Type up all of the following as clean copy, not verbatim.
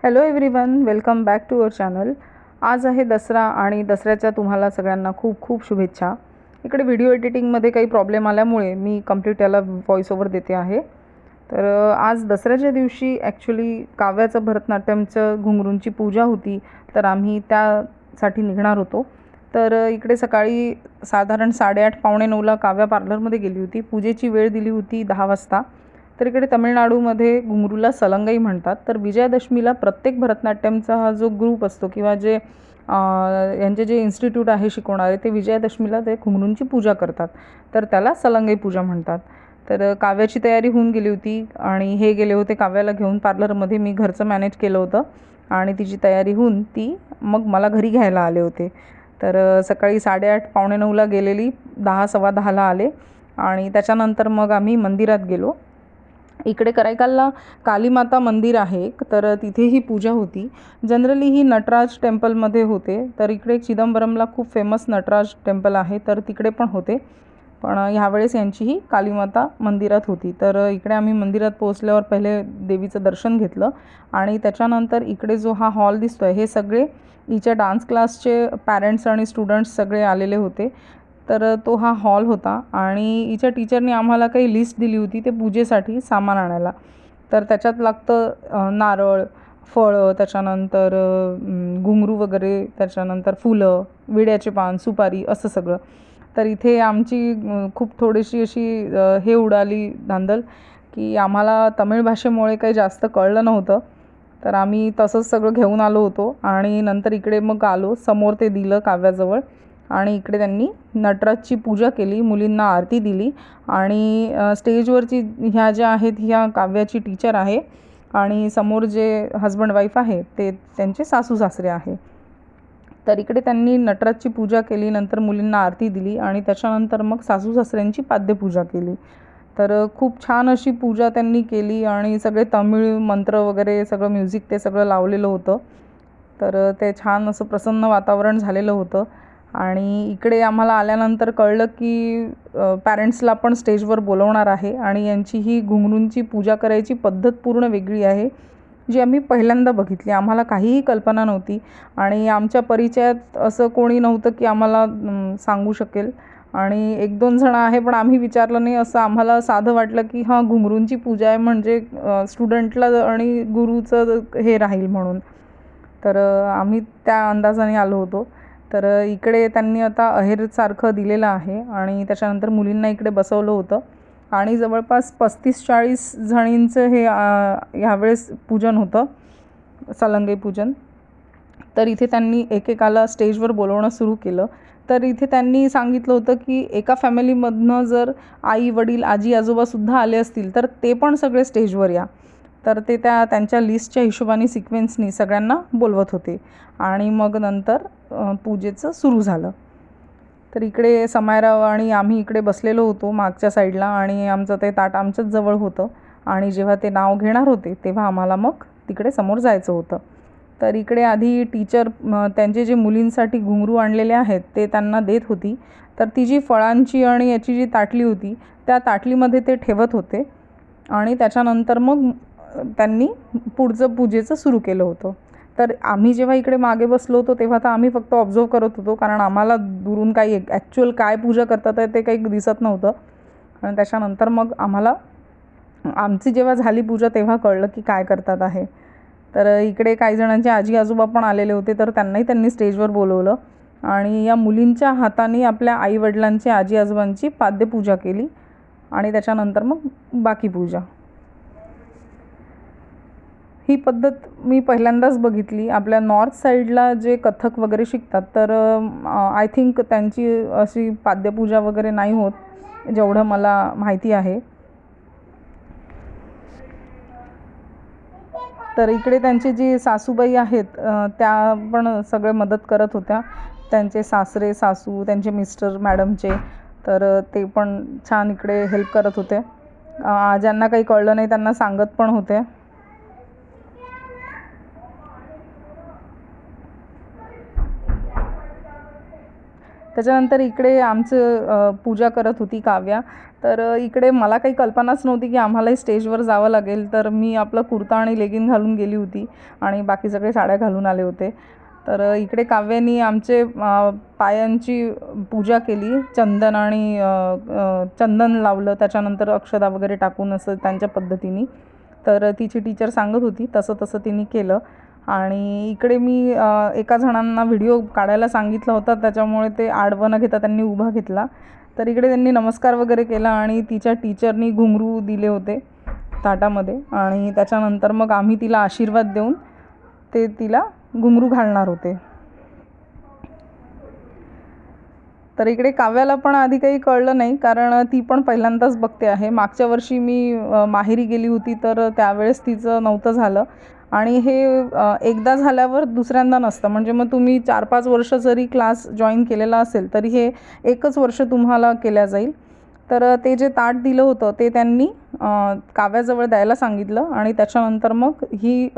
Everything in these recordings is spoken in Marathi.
Hello everyone, welcome back to our channel. आज आहे दसरा आणि दसऱ्याच्या तुम्हाला सगळ्यांना खूप खूप शुभेच्छा. इकडे व्हिडिओ एडिटिंगमध्ये काही प्रॉब्लेम आल्यामुळे मी कंप्लीट याला व्हॉइस ओव्हर देते आहे. तर आज दसऱ्याच्या दिवशी ॲक्च्युली काव्याचं भरतनाट्यमचं घुंगरूंची पूजा होती, तर आम्ही त्यासाठी निघणार होतो. तर इकडे सकाळी साधारण 8:30 पावणे 9ला काव्या पार्लरमध्ये गेली होती. पूजेची वेळ दिली होती 10 वाजता. तर इकडे तमिळनाडूमध्ये घुंगरूला सलंगाई म्हणतात. तर विजयादशमीला प्रत्येक भरतनाट्यमचा हा जो ग्रुप असतो किंवा जे यांचे जे इन्स्टिट्यूट आहे शिकवणारे, ते विजयादशमीला ते घुंगरूंची पूजा करतात. तर त्याला सलंगाई पूजा म्हणतात. तर काव्याची तयारी होऊन गेली होती आणि हे गेले होते काव्याला घेऊन पार्लरमध्ये. मी घरचं मॅनेज केलं होतं आणि तिची तयारी होऊन ती मग मला घरी घ्यायला आले होते. तर सकाळी 8:30 पावणे 9ला गेलेली, 10 सव्वा 10ला आले आणि त्याच्यानंतर मग आम्ही मंदिरात गेलो. इकडे कराईकालला कालीमाता मंदिर आहे, तर तिथे ही पूजा होती. जनरली ही नटराज टेम्पलमध्ये होते. तर इकडे चिदंबरमला खूप फेमस नटराज टेम्पल आहे, तर तिकडे पण होते. पण ह्यावेळेस यांची ही कालीमाता मंदिरात होती. तर इकडे आम्ही मंदिरात पोहोचल्यावर पहिले देवीचं दर्शन घेतलं आणि त्याच्यानंतर इकडे जो हा हॉल दिसतो आहे, हे सगळे हिच्या डान्स क्लासचे पॅरेंट्स आणि स्टुडंट्स सगळे आलेले होते. तर तो हा हॉल होता आणि हिच्या टीचरनी आम्हाला काही लिस्ट दिली होती ते पूजेसाठी सामान आणायला. तर त्याच्यात लागतं नारळ, फळं, त्याच्यानंतर घुंगरू वगैरे, त्याच्यानंतर फुलं, विड्याचे पान, सुपारी, असं सगळं. तर इथे आमची खूप थोडीशी अशी हे उडाली धांदल, की आम्हाला तमिळ भाषेमुळे काही जास्त कळलं नव्हतं. तर आम्ही तसंच सगळं घेऊन आलो होतो आणि नंतर इकडे मग आलो, समोर ते दिलं काव्याजवळ आणि इकडे त्यांनी नटराजची पूजा केली, मुलींना आरती दिली आणि स्टेजवरची ह्या ज्या आहेत ह्या काव्याची टीचर आहे आणि समोर जे हजबंड वाईफ आहे ते त्यांचे सासू सासरे आहे. तर इकडे त्यांनी नटराजची पूजा केली, नंतर मुलींना आरती दिली आणि त्याच्यानंतर मग सासू सासऱ्यांची पाद्यपूजा केली. तर खूप छान अशी पूजा त्यांनी केली आणि सगळे तमिळ मंत्र वगैरे सगळं म्युझिक ते सगळं लावलेलं होतं. तर ते छान असं प्रसन्न वातावरण झालेलं होतं. आणि इकडे आम्हाला आल्यानंतर कळलं की पॅरेंट्सला पण स्टेजवर बोलवणार आहे आणि यांची ही घुंगरूंची पूजा करायची पद्धत पूर्ण वेगळी आहे, जी आम्ही पहिल्यांदा बघितली. आम्हाला काहीही कल्पना नव्हती आणि आमच्या परिचयात असं कोणी नव्हतं की आम्हाला सांगू शकेल. आणि 1-2 जण आहे, पण आम्ही विचारलं नाही. असं आम्हाला साधं वाटलं की हां, घुंगरूंची पूजा आहे म्हणजे स्टुडंटला आणि गुरुचं हे राहील म्हणून. तर आम्ही त्या अंदाजाने आलो होतो. तर इकडे त्यांनी आता अहेरसारखं दिलेलं आहे आणि त्याच्यानंतर मुलींना इकडे बसवलं होतं आणि जवळपास 35-40 जणींचं हे ह्यावेळेस पूजन होतं, सलंगाई पूजन. तर इथे त्यांनी एकेकाला स्टेजवर बोलवणं सुरू केलं. तर इथे त्यांनी सांगितलं होतं की एका फॅमिलीमधनं जर आई वडील आजी आजोबासुद्धा आले असतील तर ते पण सगळे स्टेजवर या. तर ते त्यांच्या लिस्टच्या हिशोबाने सिक्वेन्सनी सगळ्यांना बोलवत होते आणि मग नंतर पूजेचं सुरू झालं. तर इकडे समायराव आणि आम्ही इकडे बसलेलो होतो मागच्या साईडला आणि आमचं ते ताट आमच्याच जवळ होतं आणि जेव्हा ते नाव घेणार होते तेव्हा आम्हाला मग तिकडे समोर जायचं होतं. तर इकडे आधी टीचर त्यांचे जे मुलींसाठी घुंगरू आणलेले आहेत ते त्यांना देत होती. तर ती जी फळांची आणि याची जी ताटली होती त्या ताटलीमध्ये ते ठेवत होते आणि त्याच्यानंतर मग त्यांनी पुढचं पूजेचं सुरू केलं होतं. तर आम्ही जेव्हा इकडे मागे बसलो होतो तेव्हा तर आम्ही फक्त ऑब्झर्व करत होतो, कारण आम्हाला दुरून काही ॲक्च्युअल काय पूजा करतात आहे ते काही दिसत नव्हतं. आणि त्याच्यानंतर मग आम्हाला आमची जेव्हा झाली पूजा तेव्हा कळलं की काय करतात आहे. तर इकडे काही जणांचे आजी आजोबा पण आलेले होते, तर त्यांनी स्टेजवर बोलवलं आणि या मुलींच्या हाताने आपल्या आईवडिलांची आजी आजोबांची पाद्यपूजा केली आणि त्याच्यानंतर मग बाकी पूजा. ही पद्धत मी पहिल्यांदाच बघितली. आपल्या नॉर्थ साईडला जे कथ्थक वगैरे शिकतात तर आय थिंक त्यांची अशी पाद्यपूजा वगैरे नाही होत, जेवढं मला माहिती आहे. तर इकडे त्यांची जी सासूबाई आहेत त्या पण सगळे मदत करत होत्या. त्यांचे सासरे सासू, त्यांचे मिस्टर मॅडमचे, तर ते पण छान इकडे हेल्प करत होते. ज्यांना काही कळलं नाही त्यांना सांगत पण होते. त्याच्यानंतर इकडे आमचं पूजा करत होती काव्या. तर इकडे मला काही कल्पनाच नव्हती की आम्हालाही स्टेजवर जावं लागेल. तर मी आपलं कुर्ता आणि लेगिन घालून गेली होती आणि बाकी सगळे साड्या घालून आले होते. तर इकडे काव्यानी आमचे पायांची पूजा केली, चंदन आणि चंदन लावलं, त्याच्यानंतर अक्षता वगैरे टाकून असं त्यांच्या पद्धतीने. तर तिची टीचर सांगत होती तसं तसं तिने केलं. आणि इकडे मी एका जणांना व्हिडिओ काढायला सांगितलं होतं, त्याच्यामुळे ते आडवं न घेता त्यांनी उभा घेतला. तर इकडे त्यांनी नमस्कार वगैरे केला आणि तिच्या टीचरनी घुंगरू दिले होते ताटामध्ये. आणि त्याच्यानंतर मग आम्ही तिला आशीर्वाद देऊन ते तिला घुंगरू घालणार होते. तर इकडे काव्याला पण आधी काही कळलं नाही, कारण ती पण पहिल्यांदाच बघते आहे. मागच्या वर्षी मी माहेरी गेली होती तर त्यावेळेस तिचं नव्हतं झालं. आणि हे एकदा झाल्यावर दुसऱ्यांदा नसतं. म्हणजे मग तुम्ही 4-5 वर्ष जरी क्लास जॉईन केलेला असेल तरी हे एकच वर्ष तुम्हाला केल्या जाईल. तर ते जे ताट दिलं होतं ते त्यांनी काव्याजवळ द्यायला सांगितलं आणि त्याच्यानंतर मग ही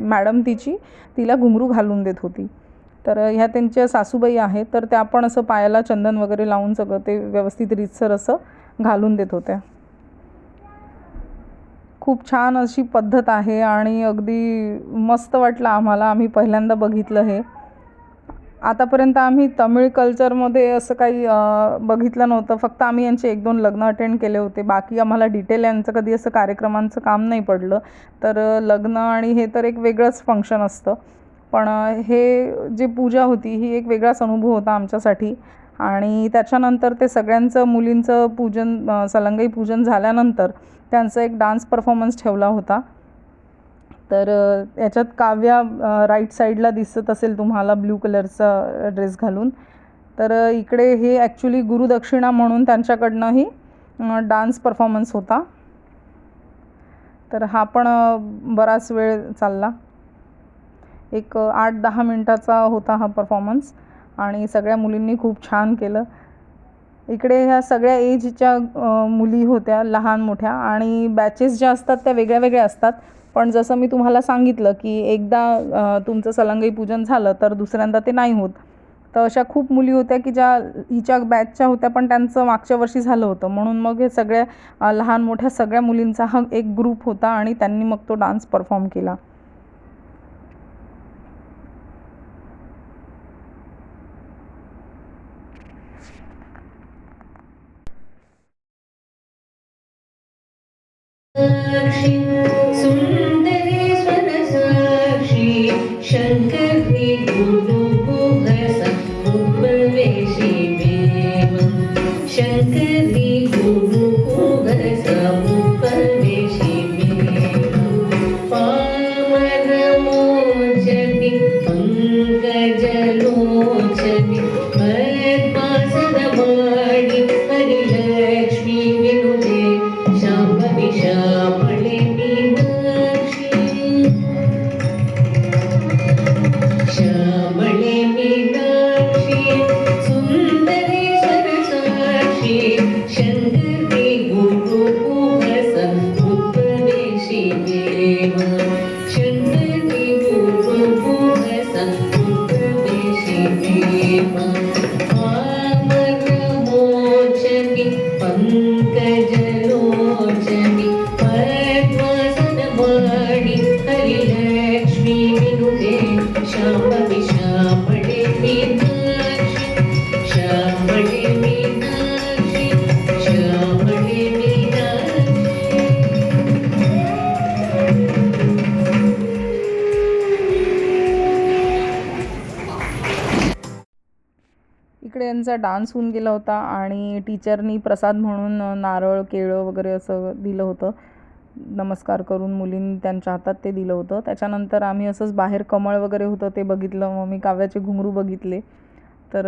मॅडम तिला घुंगरू घालून देत होती. तर ह्या त्यांच्या सासूबाई आहेत, तर त्या पण असं पायाला चंदन वगैरे लावून सगळं ते व्यवस्थित रीतसर असं घालून देत होत्या. खूप छान अशी पद्धत आहे आणि अगदी मस्त वाटलं आम्हाला. आम्ही पहिल्यांदा बघितलं हे. आतापर्यंत आम्ही तमिळ कल्चरमध्ये असं काही बघितलं नव्हतं. फक्त आम्ही यांचे 1-2 लग्न अटेंड केले होते. बाकी आम्हाला डिटेल यांचं कधी असं कार्यक्रमांचं काम नाही पडलं. तर लग्न आणि हे तर एक वेगळंच फंक्शन असतं. पण हे जे पूजा होती ही एक वेगळाच अनुभव होता आमच्यासाठी. आणि त्याच्यानंतर ते सगळ्यांचं मुलींचं पूजन, सलंगाई पूजन झाल्यानंतर त्यांचा एक डान्स परफॉर्मन्स ठेवला होता. तर याच्यात काव्या राईट साईडला दिसत असेल तुम्हाला ब्ल्यू कलरचा ड्रेस घालून. तर इकडे हे ॲक्च्युली गुरुदक्षिणा म्हणून त्यांच्याकडनंही डान्स परफॉर्मन्स होता. तर हा पण बराच वेळ चालला. एक 8-10 मिनटाचा होता हा परफॉर्मन्स आणि सगळ्या मुलींनी खूप छान केलं. इकडे ह्या सगळ्या एजच्या मुली होत्या, लहान मोठ्या. आणि बॅचेस ज्या असतात त्या वेगळ्या वेगळ्या असतात. पण जसं मी तुम्हाला सांगितलं की एकदा तुमचं सलंगाई पूजन झालं तर दुसऱ्यांदा ते नाही होत. तर अशा खूप मुली होत्या की ज्या हिच्या बॅचच्या होत्या, पण त्यांचं मागच्या वर्षी झालं होतं. म्हणून मग हे सगळ्या लहान मोठ्या सगळ्या मुलींचा हा एक ग्रुप होता आणि त्यांनी मग तो डान्स परफॉर्म केला. सुंदरेश्वर साक्षी शंकरी गुरु गुहसा उपवेशी देव शंकरी गुरु गुहसा उपवेशी देव पामर मोचनी पंकजलोचनी पद्मासनवाणी हरिलक्ष्मी विनुते शांभवी श्यामळे मीनाक्षी श्यामळे मीनाक्षी सुंदरेश्वर साक्षी शंकरी गुरु गुहसा उपवेशी देव शंकरी गुरु गुहसा उपवेशी देव पामरमोचनी पंकजलोचनी पद्मासनवाणी हरिलक्ष्मी विनुते शांभवी श्यामळे मीनाक्षी श्यामळे मीनाक्षी श्यामळे मीनाक्षी. इकडे यांचा डान्स होऊन गेला होता आणि टीचरनी प्रसाद म्हणून नारळ, केळं वगैरे असं दिलं होतं. नमस्कार करून मुलींनी त्यांच्या हातात ते दिलं होतं. त्याच्यानंतर आम्ही असंच बाहेर कमळ वगैरे होतं ते बघितलं. मग मी काव्याचे घुंगरू बघितले. तर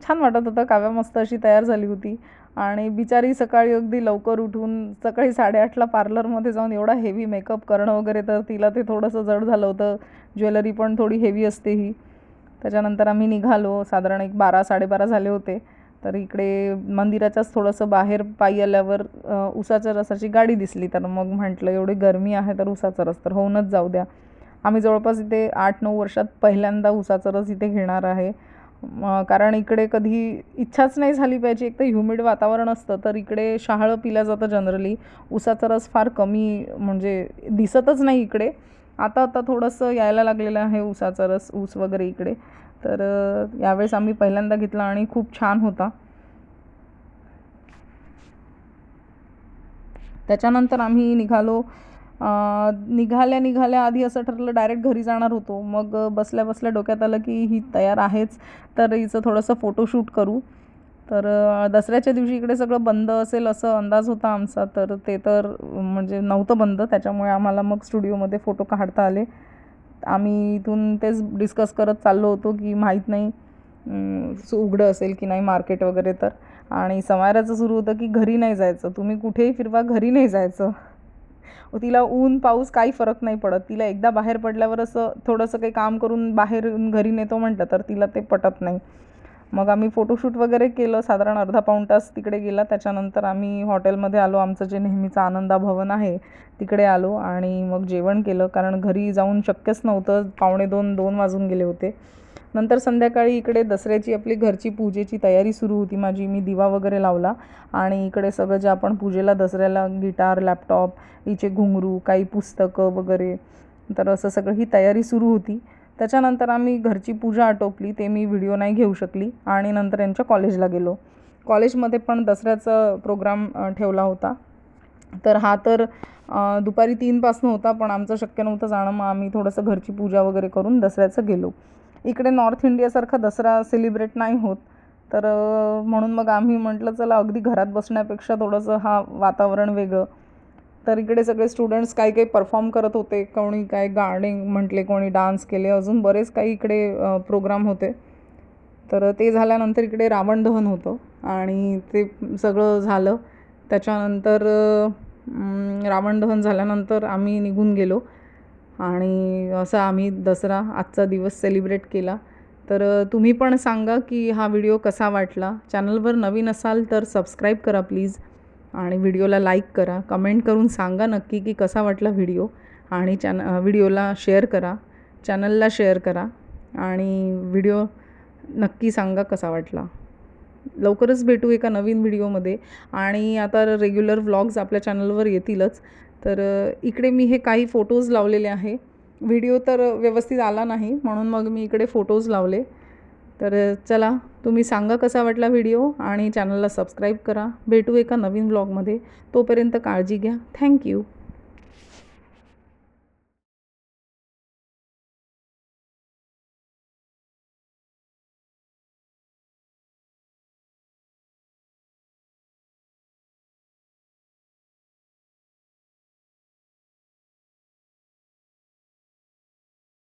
छान वाटत होतं. काव्या मस्त अशी तयार झाली होती आणि बिचारी सकाळी अगदी लवकर उठून सकाळी 8:30ला पार्लरमध्ये जाऊन एवढा हेवी मेकअप करणं वगैरे, तर तिला ते थोडंसं जड झालं होतं. ज्वेलरी पण थोडी हेवी असते ही. त्याच्यानंतर आम्ही निघालो. साधारण एक 12-12:30 झाले होते. तर इकडे मंदिराच्याच थोडंसं बाहेर पायी आल्यावर उसाच्या रसाची गाडी दिसली. तर मग म्हटलं एवढी गरमी आहे तर उसाचा रस तर होऊनच जाऊ द्या. आम्ही जवळपास इथे 8-9 वर्षात पहिल्यांदा उसाचा रस इथे घेणार आहे. कारण इकडे कधी इच्छाच नाही झाली पाहिजे. एक तर ह्युमिड वातावरण असतं, तर इकडे शहाळं पिलं जातं जनरली. ऊसाचा रस फार कमी म्हणजे दिसतच नाही इकडे. आता आता थोडंसं यायला लागलेलं आहे ऊसाचा रस, ऊस वगैरे इकडे. तर यावेळेस आम्ही पहिल्यांदा घेतला आणि खूप छान होता. त्याच्यानंतर आम्ही निघालो. निघाल्या आधी असं ठरलं डायरेक्ट घरी जाणार होतो. मग बसल्या बसल्या डोक्यात आलं की ही तयार आहेच, तर हिचं थोडंसं फोटोशूट करू. तर दसऱ्याच्या दिवशी इकडे सगळं बंद असेल असं अंदाज होता आमचा, तर ते तर म्हणजे नव्हतं बंद. त्याच्यामुळे आम्हाला मग स्टुडिओमध्ये फोटो काढता आले. आम्ही इथून तेच डिस्कस करत चाललो होतो की माहीत नाही उघडं असेल की नाही मार्केट वगैरे. तर आणि समायराचं सुरू होतं की घरी नाही जायचं, तुम्ही कुठेही फिरवा, घरी नाही जायचं. तिला ऊन पाऊस काही फरक नाही पडत. तिला एकदा बाहेर पडल्यावर असं थोडंसं काही काम करून बाहेर येऊन घरी नेतो म्हटलं तर तिला ते पटत नाही. मग आम्ही फोटोशूट वगैरे केलं. साधारण अर्धा पाऊण तास तिकडे गेला. त्याच्यानंतर आम्ही हॉटेलमध्ये आलो. आमचं जे नेहमीचं आनंदा भवन आहे तिकडे आलो आणि मग जेवण केलं, कारण घरी जाऊन शक्यच नव्हतं. 1:45-2 वाजून गेले होते. नंतर संध्याकाळी इकडे दसऱ्याची आपली घरची पूजेची तयारी सुरू होती माझी. मी दिवा वगैरे लावला आणि इकडे सगळं जे आपण पूजेला दसऱ्याला गिटार, लॅपटॉप, हिचे घुंगरू, काही पुस्तकं वगैरे, तर असं सगळं ही तयारी सुरू होती. त्याच्यानंतर आम्ही घरची पूजा आटोपली. ते मी व्हिडिओ नाही घेऊ शकली आणि नंतर यांच्या कॉलेजला गेलो. कॉलेजमध्ये पण दसऱ्याचा प्रोग्राम ठेवला होता. तर हा तर दुपारी 3 होता, पण आमचं शक्य नव्हतं जाणं. मग आम्ही थोडंसं घरची पूजा वगैरे करून दसऱ्याचं गेलो. इकडे नॉर्थ इंडियासारखा दसरा सेलिब्रेट नाही होत, तर म्हणून मग आम्ही म्हटलं चला अगदी घरात बसण्यापेक्षा थोडंसं हा वातावरण वेगळं. तर इकडे सगळे स्टुडंट्स काही काही परफॉर्म करत होते. कोणी काय गाणे म्हटले, कोणी डान्स केले, अजून बरेच काही इकडे प्रोग्राम होते. तर ते झाल्यानंतर इकडे रावण दहन होतं आणि ते सगळं झालं. त्याच्यानंतर रावण दहन झाल्यानंतर आम्ही निघून गेलो आणि असं आम्ही दसरा आजचा दिवस सेलिब्रेट केला. तर तुम्ही पण सांगा की हा व्हिडिओ कसा वाटला. चॅनलवर नवीन असाल तर सबस्क्राईब करा प्लीज आणि व्हिडिओला लाईक करा. कमेंट करून सांगा नक्की की कसा वाटला व्हिडिओ आणि व्हिडिओला शेअर करा, चॅनलला शेअर करा आणि व्हिडिओ नक्की सांगा कसा वाटला. लवकरच भेटू एका नवीन व्हिडिओमध्ये आणि आता रेग्युलर व्लॉग्स आपल्या चॅनलवर येतीलच. तर इकडे मी हे काही फोटोज लावलेले आहे. व्हिडिओ तर व्यवस्थित आला नाही म्हणून मग मी इकडे फोटोज लावले. तर चला तुम्ही सांगा कसा वाटला व्हिडिओ आणि चॅनलला सबस्क्राईब करा. भेटू एका नवीन व्लॉगमध्ये. तोपर्यंत काळजी घ्या. थँक्यू.